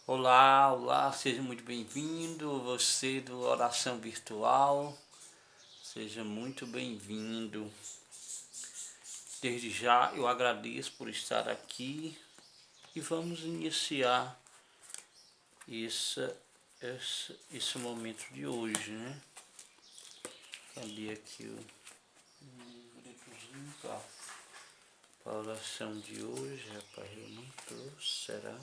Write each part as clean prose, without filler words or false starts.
Olá, olá, seja muito bem-vindo, você do Oração Virtual, seja muito bem-vindo. Desde já eu agradeço por estar aqui e vamos iniciar esse momento de hoje, né? Cadê aqui o livrozinho para a oração de hoje? Rapaz, eu não trouxe, será?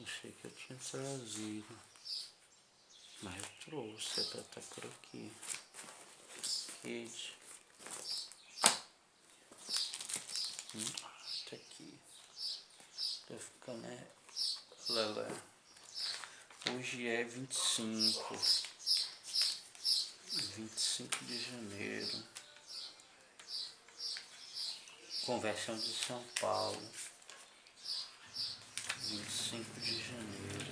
Achei que eu tinha trazido, mas eu trouxe, para estar por aqui. Kate. Tá aqui. Tô ficando lelé. Hoje é 25 de janeiro. Conversão de São Paulo. 25 de janeiro.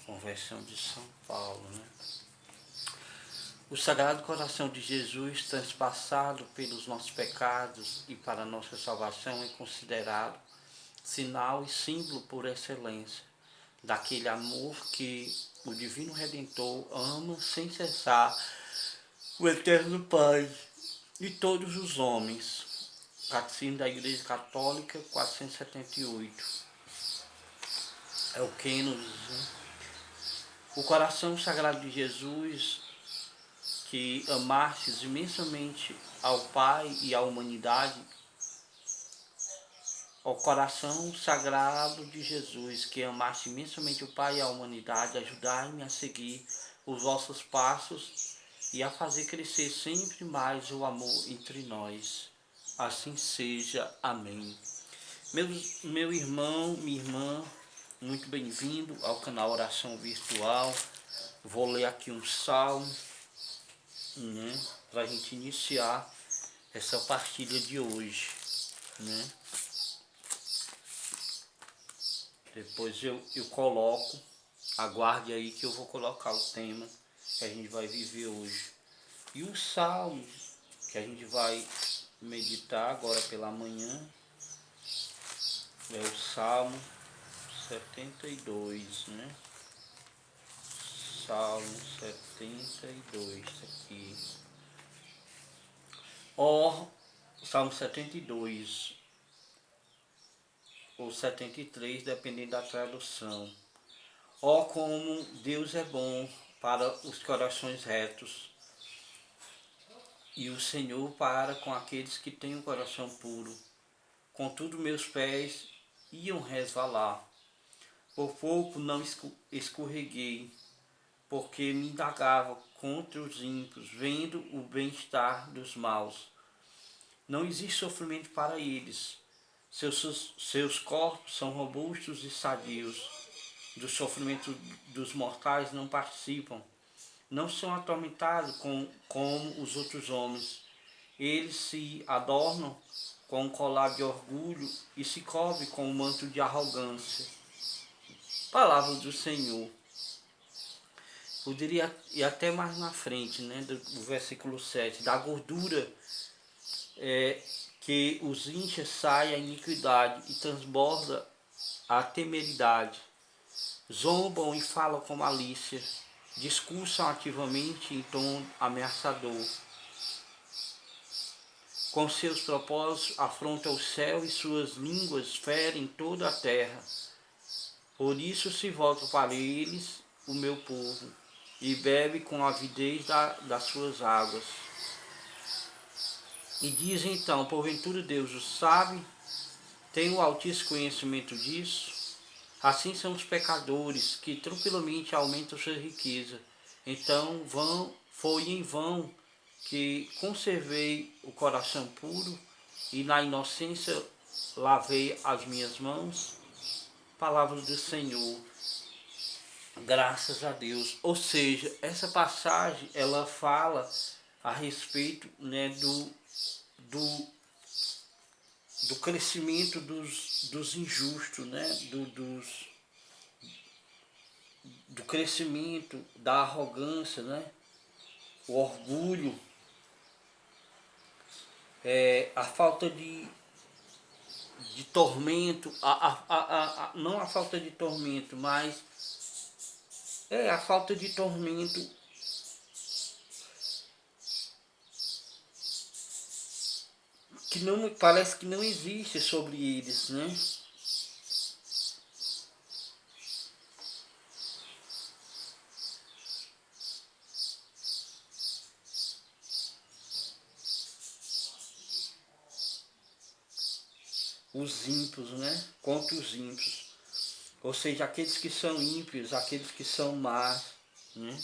Conversão de São Paulo, né? O Sagrado Coração de Jesus, transpassado pelos nossos pecados e para nossa salvação, é considerado sinal e símbolo por excelência daquele amor que o Divino Redentor ama sem cessar o Eterno Pai e todos os homens. Catecismo da Igreja Católica 478. É o que nos diz. O coração sagrado de Jesus, que amastes imensamente ao Pai e à humanidade, o coração sagrado de Jesus, que amaste imensamente o Pai e a humanidade, ajudai-me a seguir os vossos passos e a fazer crescer sempre mais o amor entre nós. Assim seja. Amém. Meu irmão, minha irmã, muito bem-vindo ao canal Oração Virtual. Vou ler aqui um salmo, né, para a gente iniciar essa partilha de hoje, né? Depois eu coloco, aguarde aí que eu vou colocar o tema que a gente vai viver hoje. E o salmo que a gente vai meditar agora pela manhã é o Salmo 72, né? Salmo 72, aqui. Salmo 72, ou 73, dependendo da tradução. Como Deus é bom para os corações retos, e o Senhor para com aqueles que têm o coração puro. Contudo, meus pés iam resvalar. Por pouco não escorreguei, porque me indagava contra os ímpios, vendo o bem-estar dos maus. Não existe sofrimento para eles. Seus corpos são robustos e sadios. Do sofrimento dos mortais não participam. Não são atormentados como os outros homens. Eles se adornam com um colar de orgulho e se cobrem com um manto de arrogância. Palavra do Senhor. Poderia ir até mais na frente, né, do versículo 7. Da gordura que os incha sai a iniquidade e transborda a temeridade. Zombam e falam com malícia. Discursam ativamente em tom ameaçador. Com seus propósitos afrontam o céu e suas línguas ferem toda a terra. Por isso se volta para eles o meu povo, e bebe com avidez das suas águas. E diz então, porventura Deus o sabe, tem o altíssimo conhecimento disso? Assim são os pecadores, que tranquilamente aumentam sua riqueza. Então foi em vão que conservei o coração puro, e na inocência lavei as minhas mãos. Palavra do Senhor. Graças a Deus. Ou seja, essa passagem ela fala a respeito, né, do crescimento dos injustos, né, do crescimento da arrogância, né, o orgulho, a falta de tormento, não a falta de tormento, mas a falta de tormento que não parece que não existe sobre eles, né? Os ímpios, né? Contra os ímpios. Ou seja, aqueles que são ímpios, aqueles que são más, né?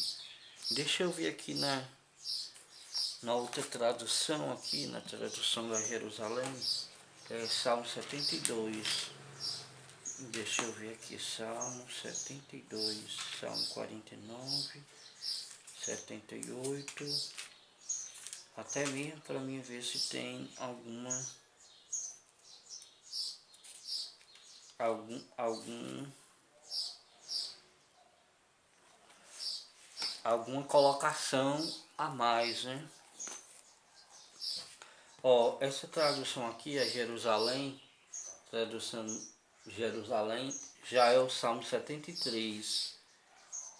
Deixa eu ver aqui na outra tradução, aqui na tradução da Jerusalém, Salmo 72. Deixa eu ver aqui, Salmo 72, Salmo 49, 78, até mesmo para mim ver se tem alguma colocação a mais, né? Ó, essa tradução aqui é Jerusalém, tradução Jerusalém, já é o Salmo 73.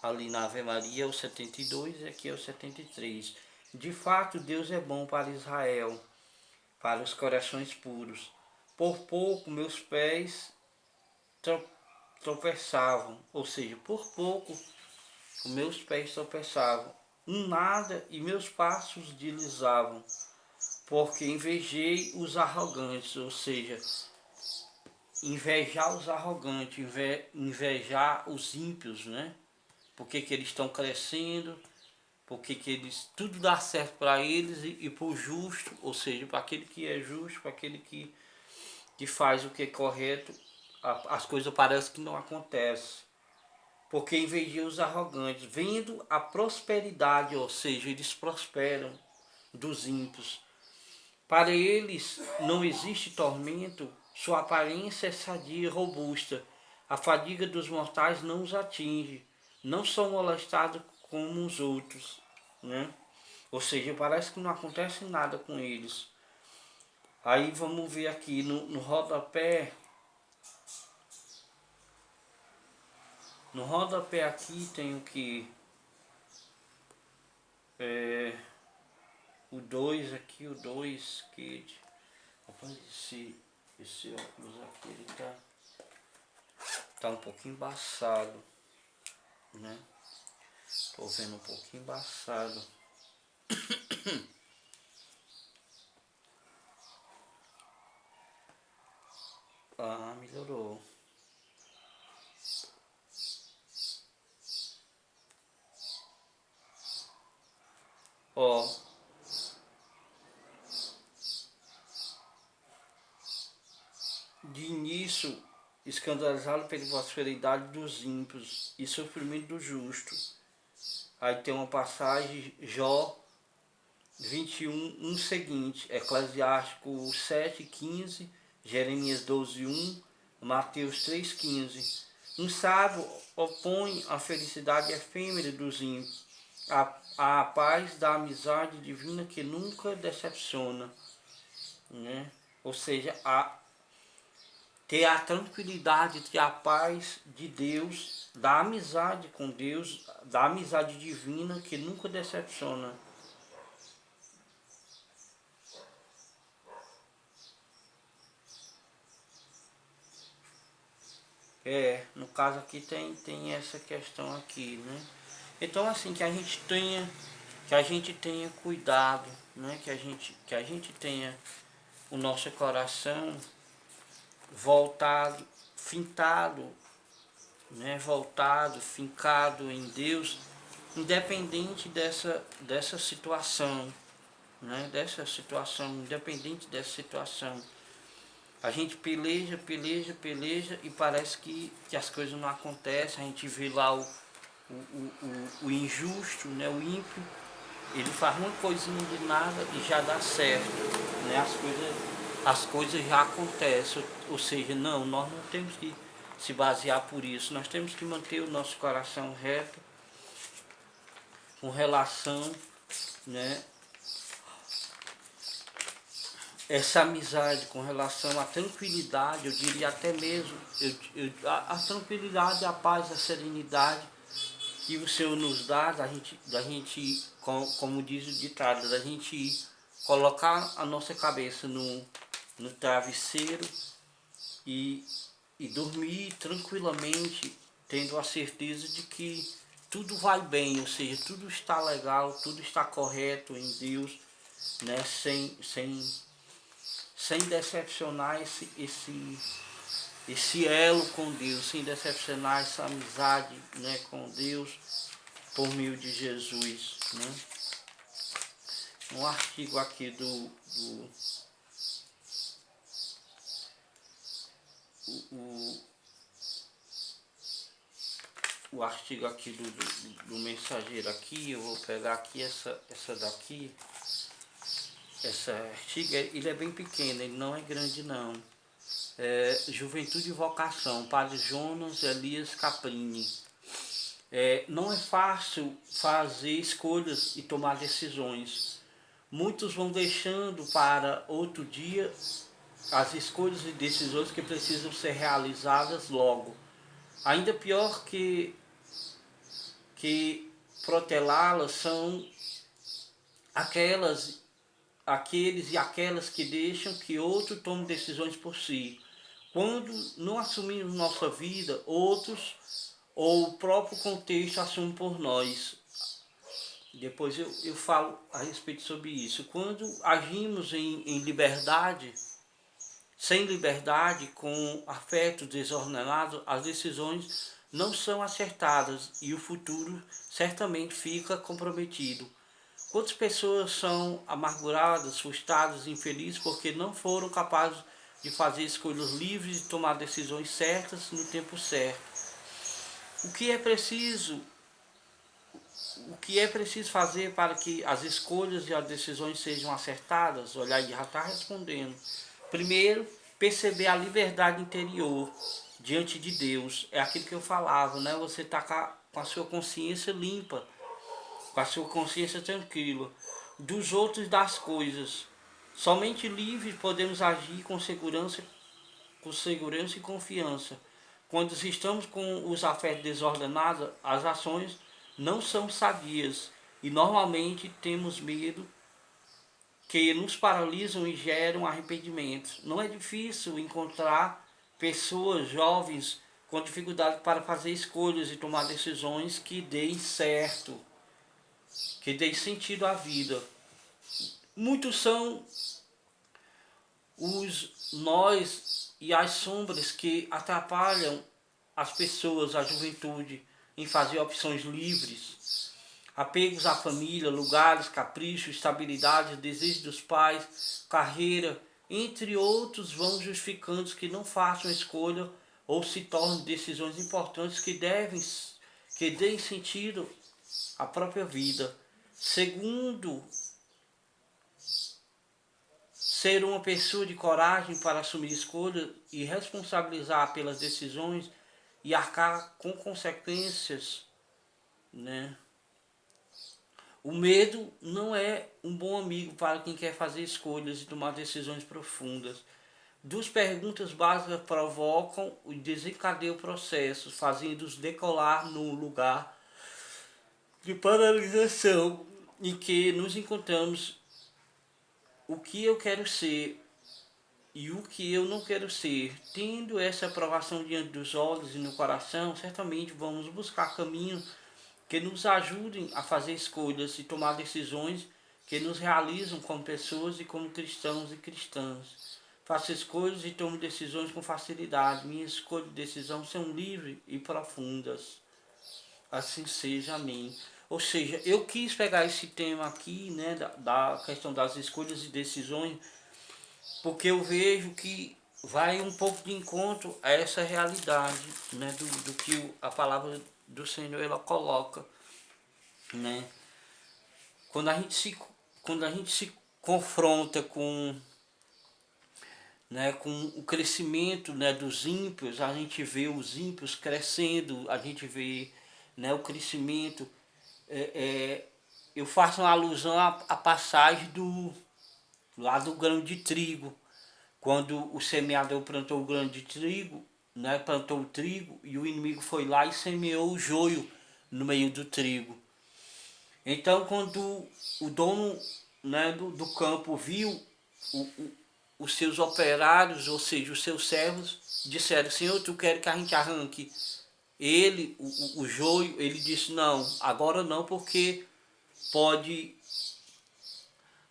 Ali na Ave Maria é o 72 e aqui é o 73. De fato, Deus é bom para Israel, para os corações puros. Por pouco meus pés tropeçavam, ou seja, por pouco os meus pés tropeçavam, nada e meus passos deslizavam, porque invejei os arrogantes, ou seja, invejar os arrogantes, invejar os ímpios, né? Porque que eles estão crescendo, porque que eles tudo dá certo para eles e para o justo, ou seja, para aquele que é justo, para aquele que faz o que é correto, as coisas parecem que não acontecem. Porque inveja os arrogantes, vendo a prosperidade, ou seja, eles prosperam dos ímpios. Para eles não existe tormento, sua aparência é sadia e robusta. A fadiga dos mortais não os atinge, não são molestados como os outros, né? Ou seja, parece que não acontece nada com eles. Aí vamos ver aqui no rodapé. No rodapé aqui tem o que? O 2 aqui, o 2 que... Rapaz, esse óculos aqui, ele tá um pouquinho embaçado, né? Tô vendo um pouquinho embaçado. Ah, melhorou. Ó, de início, escandalizado pela prosperidade dos ímpios e sofrimento do justo. Aí tem uma passagem, Jó 21, um seguinte, Eclesiástico 7:15, Jeremias 12:1, Mateus 3:15. Um sábio opõe a felicidade efêmera dos ímpios à paz da amizade divina que nunca decepciona, né? Ou seja, ter a tranquilidade, ter a paz de Deus, da amizade com Deus, da amizade divina que nunca decepciona. No caso aqui tem essa questão aqui, né? Então assim, que a gente tenha cuidado, né? Que a gente tenha o nosso coração voltado, fintado, né? Voltado, fincado em Deus, independente dessa situação, né? Dessa situação, independente dessa situação. A gente peleja, peleja, peleja e parece que as coisas não acontecem. A gente vê lá o injusto, né? O ímpio, ele faz uma coisinha de nada e já dá certo, né? As coisas já acontecem, ou seja, não, nós não temos que se basear por isso, nós temos que manter o nosso coração reto com relação, né, essa amizade com relação à tranquilidade, eu diria até mesmo, a tranquilidade, a paz, a serenidade que o Senhor nos dá, da gente como diz o ditado, da gente colocar a nossa cabeça no travesseiro e, e dormir tranquilamente, tendo a certeza de que tudo vai bem, ou seja, tudo está legal, tudo está correto em Deus, né? Sem decepcionar esse elo com Deus, sem decepcionar essa amizade, né, com Deus por meio de Jesus, né? Um artigo aqui o, o artigo aqui do mensageiro aqui, eu vou pegar aqui essa daqui, essa artigo, ele é bem pequeno, ele não é grande não. Juventude e Vocação, Padre Jonas Elias Caprini. Não é fácil fazer escolhas e tomar decisões. Muitos vão deixando para outro dia as escolhas e decisões que precisam ser realizadas logo. Ainda pior que protelá-las são aqueles e aquelas que deixam que outro tome decisões por si. Quando não assumimos nossa vida, outros ou o próprio contexto assume por nós. Depois eu falo a respeito sobre isso. Quando agimos em liberdade, sem liberdade, com afeto desordenado, as decisões não são acertadas e o futuro certamente fica comprometido. Quantas pessoas são amarguradas, frustradas, infelizes porque não foram capazes de fazer escolhas livres e tomar decisões certas no tempo certo? O que é preciso O que é preciso fazer para que as escolhas e as decisões sejam acertadas? Olha aí, já está respondendo. Primeiro, perceber a liberdade interior diante de Deus. É aquilo que eu falava, né? Você está com a sua consciência limpa, com a sua consciência tranquila, dos outros e das coisas. Somente livres podemos agir com segurança e confiança. Quando estamos com os afetos desordenados, as ações não são sadias e normalmente temos medo que nos paralisam e geram arrependimentos. Não é difícil encontrar pessoas jovens com dificuldade para fazer escolhas e tomar decisões que deem certo, que deem sentido à vida. Muitos são os nós e as sombras que atrapalham as pessoas, a juventude, em fazer opções livres, apegos à família, lugares, caprichos, estabilidade, desejos dos pais, carreira, entre outros, vão justificando que não façam escolha ou se tornem decisões importantes que deem sentido à própria vida. Segundo, ser uma pessoa de coragem para assumir escolhas e responsabilizar pelas decisões e arcar com consequências, né? O medo não é um bom amigo para quem quer fazer escolhas e tomar decisões profundas. Duas perguntas básicas provocam e desencadeiam processos, fazendo-os decolar no lugar de paralisação em que nos encontramos: o que eu quero ser e o que eu não quero ser. Tendo essa aprovação diante dos olhos e no coração, certamente vamos buscar caminhos que nos ajudem a fazer escolhas e tomar decisões que nos realizam como pessoas e como cristãos e cristãs. Faço escolhas e tomo decisões com facilidade. Minhas escolhas e decisões são livres e profundas. Assim seja, amém. Ou seja, eu quis pegar esse tema aqui, né, da questão das escolhas e decisões, porque eu vejo que vai um pouco de encontro a essa realidade, né, do que a palavra do Senhor ela coloca, né? Quando a gente se confronta com o crescimento, né, dos ímpios, a gente vê os ímpios crescendo, a gente vê, né, o crescimento. Eu faço uma alusão à passagem lá do grão de trigo. Quando o semeador plantou o grão de trigo, né, plantou o trigo e o inimigo foi lá e semeou o joio no meio do trigo. Então, quando o dono, né, do campo viu o, o, os seus operários, ou seja, os seus servos, disseram: Senhor, tu quer que a gente arranque ele, o joio? Ele disse: não, agora não, porque pode,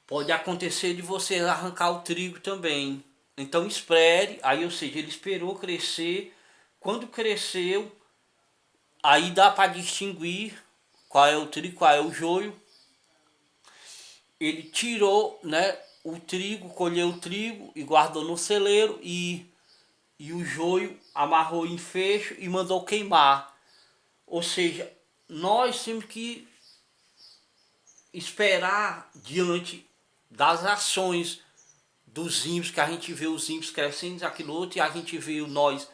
pode acontecer de você arrancar o trigo também. Então espere. Aí, ou seja, ele esperou crescer. Quando cresceu, aí dá para distinguir qual é o trigo, qual é o joio. Ele tirou, né, o trigo, colheu o trigo e guardou no celeiro, e o joio amarrou em fecho e mandou queimar. Ou seja, nós temos que esperar diante das ações dos ímpios, que a gente vê os ímpios crescendo, aquilo outro, e a gente vê nós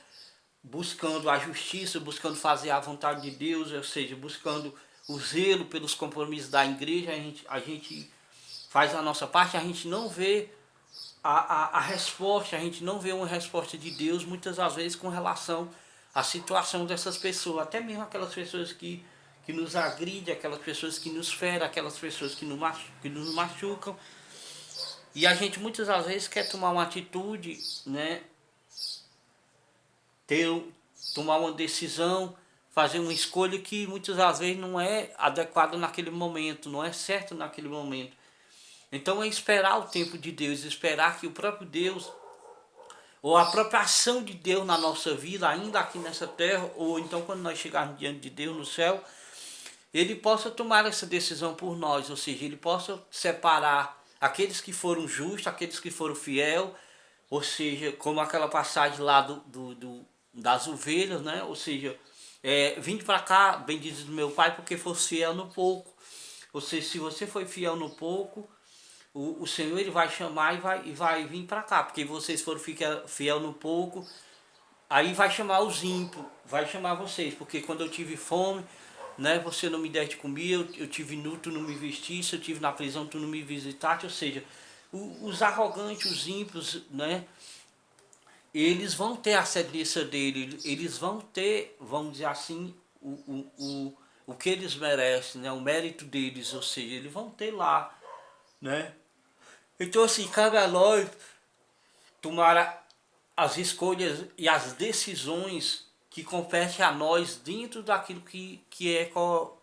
buscando a justiça, buscando fazer a vontade de Deus, ou seja, buscando o zelo pelos compromissos da igreja. A gente faz a nossa parte, a gente não vê a resposta, a gente não vê uma resposta de Deus muitas das vezes com relação à situação dessas pessoas, até mesmo aquelas pessoas que nos agridem, aquelas pessoas que nos ferem, aquelas pessoas que nos machucam. E a gente muitas das vezes quer tomar uma atitude, né, ter, tomar uma decisão, fazer uma escolha que muitas das vezes não é adequada naquele momento, não é certo naquele momento. Então é esperar o tempo de Deus, esperar que o próprio Deus, ou a própria ação de Deus na nossa vida, ainda aqui nessa terra, ou então quando nós chegarmos diante de Deus no céu, Ele possa tomar essa decisão por nós, ou seja, Ele possa separar aqueles que foram justos, aqueles que foram fiéis, ou seja, como aquela passagem lá das ovelhas, né? Ou seja, vinde para cá, bendize do meu Pai, porque fosse fiel no pouco. Ou seja, se você foi fiel no pouco, o Senhor ele vai chamar e vai vir para cá, porque vocês foram fiel no pouco, aí vai chamar os ímpios, vai chamar vocês, porque quando eu tive fome, né, você não me deste de comer, eu tive nu, tu não me vestiste, eu tive na prisão, tu não me visitaste. Ou seja, os arrogantes, os ímpios, né, eles vão ter a sentença dele, eles vão ter, vamos dizer assim, o que eles merecem, né, o mérito deles, ou seja, eles vão ter lá, né. Então assim, cabe a nós tomar as escolhas e as decisões que competem a nós dentro daquilo que é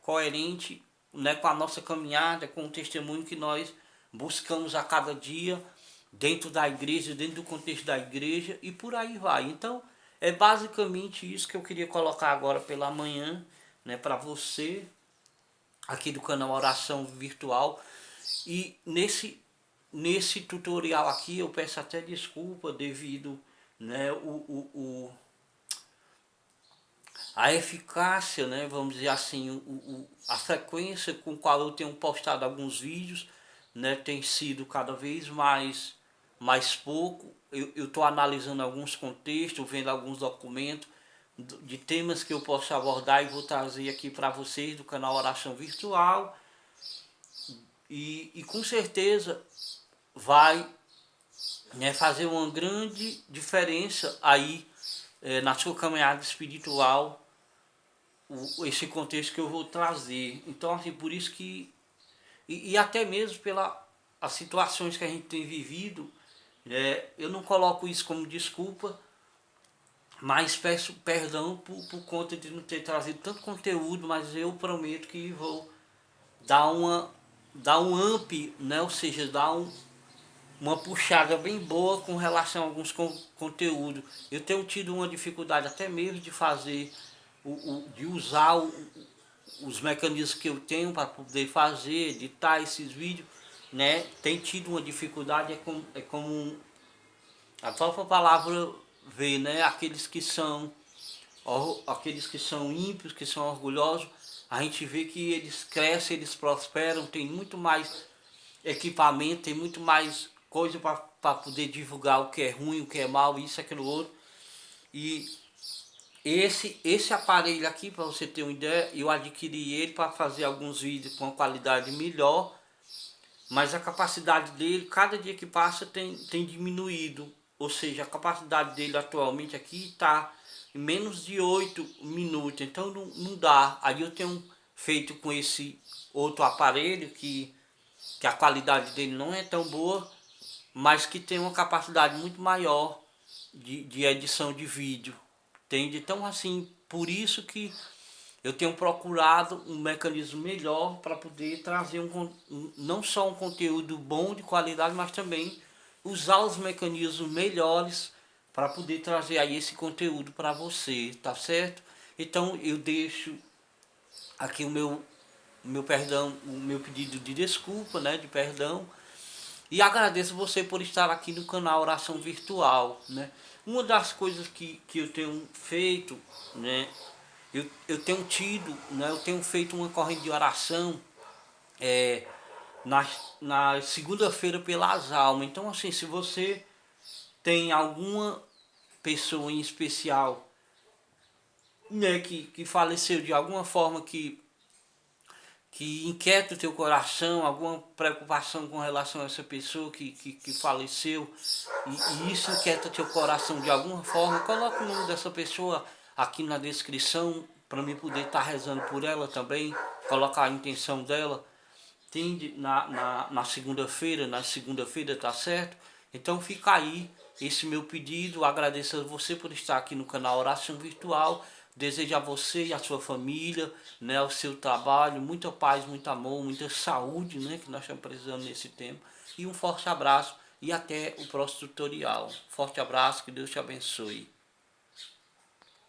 coerente, né, com a nossa caminhada, com o testemunho que nós buscamos a cada dia dentro da igreja, dentro do contexto da igreja, e por aí vai. Então é basicamente isso que eu queria colocar agora pela manhã, né, para você aqui do canal Oração Virtual. E nesse tutorial aqui eu peço até desculpa devido, né, a eficácia, né, vamos dizer assim, a frequência com qual eu tenho postado alguns vídeos, né, tem sido cada vez mais pouco. Eu estou analisando alguns contextos, vendo alguns documentos de temas que eu posso abordar e vou trazer aqui para vocês do canal Oração Virtual. E com certeza vai, né, fazer uma grande diferença aí na sua caminhada espiritual, esse contexto que eu vou trazer. Então assim, por isso que, e até mesmo pelas as situações que a gente tem vivido, eu não coloco isso como desculpa, mas peço perdão por conta de não ter trazido tanto conteúdo, mas eu prometo que vou dar dar um up, né? Ou seja, dar uma puxada bem boa com relação a alguns conteúdos. Eu tenho tido uma dificuldade até mesmo de fazer, de usar os mecanismos que eu tenho para poder fazer, editar esses vídeos, né? Tem tido uma dificuldade, é como a própria palavra vê, né? Aqueles que são ímpios, que são orgulhosos, a gente vê que eles crescem, eles prosperam, tem muito mais equipamento, tem muito mais coisa para poder divulgar o que é ruim, o que é mal, isso, aquilo, outro. E esse aparelho aqui, para você ter uma ideia, eu adquiri ele para fazer alguns vídeos com uma qualidade melhor, mas a capacidade dele, cada dia que passa, tem diminuído. Ou seja, a capacidade dele atualmente aqui está em menos de 8 minutos, então não dá. Aí eu tenho feito com esse outro aparelho que a qualidade dele não é tão boa, mas que tem uma capacidade muito maior de edição de vídeo. Entende? Então assim, por isso que eu tenho procurado um mecanismo melhor para poder trazer não só um conteúdo bom de qualidade, mas também usar os mecanismos melhores para poder trazer aí esse conteúdo para você, tá certo? Então eu deixo aqui o meu perdão, o meu pedido de desculpa, né, de perdão, e agradeço você por estar aqui no canal Oração Virtual, né? Uma das coisas que eu tenho feito, né, eu tenho tido, né, eu tenho feito uma corrente de oração é, na segunda-feira pelas almas. Então assim, se você tem alguma pessoa em especial, né, que faleceu de alguma forma que inquieta o teu coração, alguma preocupação com relação a essa pessoa que faleceu, e isso inquieta teu coração de alguma forma, coloca o nome dessa pessoa aqui na descrição para mim poder estar rezando por ela também, colocar a intenção dela, entende? Na segunda-feira, tá certo? Então fica aí esse meu pedido, agradeço a você por estar aqui no canal Oração Virtual, desejo a você e a sua família, né, o seu trabalho, muita paz, muito amor, muita saúde, né, que nós estamos precisando nesse tempo, e um forte abraço e até o próximo tutorial. Forte abraço, que Deus te abençoe.